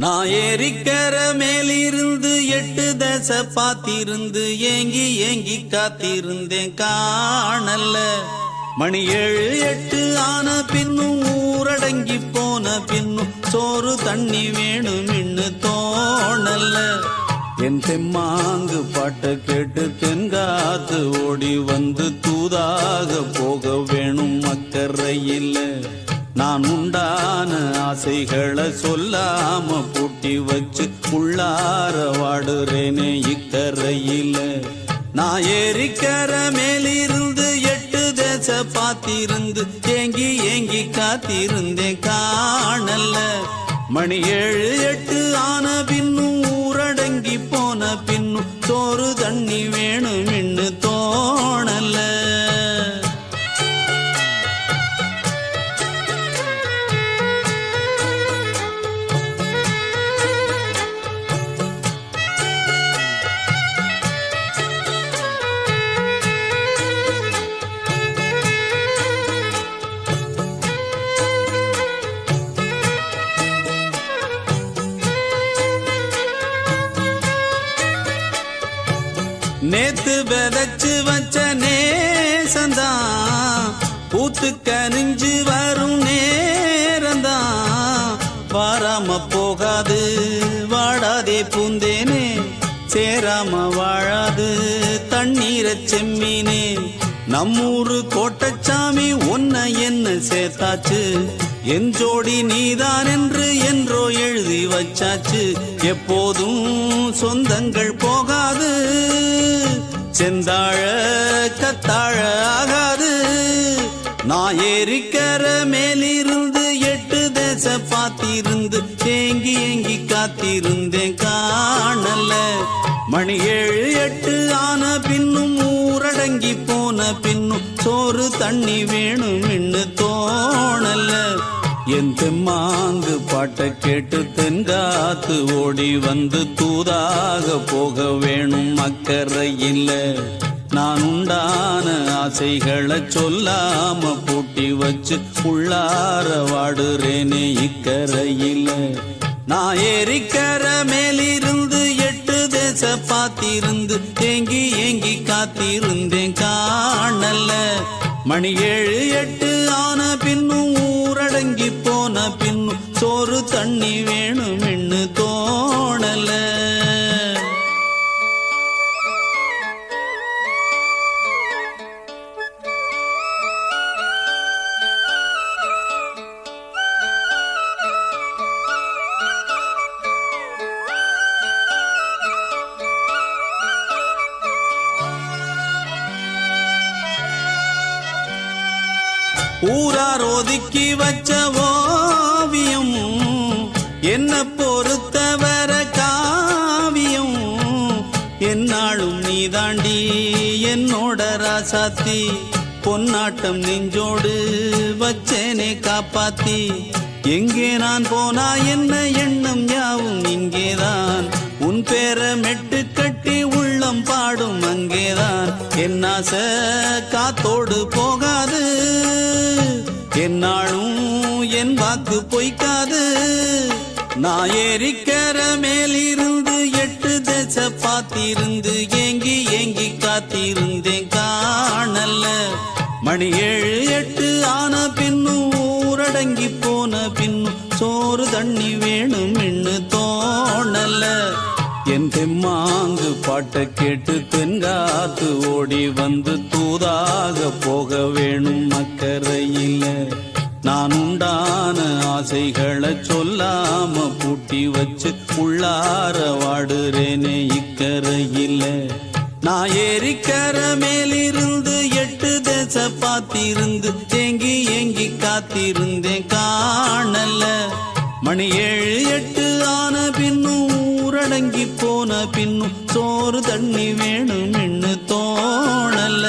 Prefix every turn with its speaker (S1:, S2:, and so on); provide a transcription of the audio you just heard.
S1: நான் ஏரிக்கர மேலிருந்து 8 தசை பாத்திருந்து ஏங்கி ஏங்கி காத்திருந்தேன் காணல்ல. மணி 7 8 ஆன பின்னும் ஊரடங்கி போன பின்னும் சோறு தண்ணி வேணும் இன்னு தோணல்ல. என் தெம்மாங்கு பாட்ட கேட்டு தென்காத்து ஓடி வந்து தூதாக போக வேணும் அக்கறையில். நான் உண்டான ஆசைகளை சொல்லாம பூட்டி வச்சு உள்ளார வாடுறேனே இக்கரையில. நான் ஏரிக்கர மேலிருந்து 8 தசை பாத்திருந்து ஏங்கி ஏங்கி காத்திருந்தேன் காணல்ல. மணி 7 8 ஆன பின்னும் ஊரடங்கி போன பின்னும் சோறு தண்ணி வேணும் இன்னு தோணல்ல. நேத்து விதைச்சு வச்ச நேசந்தான் பூத்து கனிஞ்சு வரும் நேரந்தான். வாராம போகாது வாடாதே பூந்தேனே, சேராம வாழாது தண்ணீரை செம்மீனே. நம்மூரு கோட்டச்சாமி ஒன்ன என்ன சேர்த்தாச்சு, என் ஜோடி நீதான் என்று என்றோ எழுதி வச்சாச்சு. எப்போதும் சொந்தங்கள் போகாது, செந்தாழ கத்தாழ ஆகாது. நான் ஏரிக்கர மேலிருந்து 8 தசை பாத்திருந்து ஏங்கி ஏங்கி காத்திருந்தேன் காணல்ல. மணி 7 8 ஆன பின்னும் ஊரடங்கி போன பின்னும் சோறு தண்ணி வேணும் இன்னு தோணல்ல. என் தெம்மாங்கு பாட்ட கேட்டு தென்காத்து ஓடி வந்து தூதாக போக வேணும் அக்கறையில். நான் உண்டான ஆசைகளை சொல்லாம பூட்டி வச்சு உள்ளார வாடுறேனே இக்கரையில். நான் ஏரிக்கர மேலிருந்து 8 தசை பாத்திருந்து ஏங்கி ஏங்கி காத்திருந்தேன் காணல்ல. மணி 7 8 ஆன பின்னும் ஊரடங்கி போன பின்னும் சோறு தண்ணி வேணும் இன்னு தோணல. ஊரார் ஒதுக்கி வச்ச ஓவியம் என்ன பொறுத்தவர காவியம். என்னாலும் நீ தாண்டி என்னோட ராசாத்தி, பொன்னாட்டம் நெஞ்சோடு வச்சேனே காப்பாத்தி. எங்கே நான் போனா என்ன எண்ணம் யாவும் இங்கேதான், உன் பேர மெட்டு கட்டி உள்ளம் பாடும் அங்கேதான். என் ஆசை காத்தோடு போகாது, என்னாலும் என் வாக்கு பொய்க்காது. நான் ஏரிக்கர மேலிருந்து 8 தசை பாத்திருந்து ஏங்கி ஏங்கி காத்திருந்தேன் காணல்ல. மணி 7 8 ஆன பின்னும் ஊரடங்கி போன பின்னும் சோறு தண்ணி வேணும் இன்னு தோணல்ல. என் தெம்மாங்கு பாட்ட கேட்டு தென்காத்து ஓடி வந்து தூதாக போக வேணும் அக்கறையில். நான் உண்டான ஆசைகளை சொல்லாம பூட்டி வச்சு உள்ளார வாடுறேனே இக்கரையில். நான் ஏரிக்கர மேலிருந்து 8 தசை பாத்திருந்து ஏங்கி ஏங்கி காத்திருந்தேன் காணல்ல. மணி 7 8 ஆன பின்னும் ஊரடங்கி போன பின்னும் சோறு தண்ணி வேணும் இன்னு தோணல.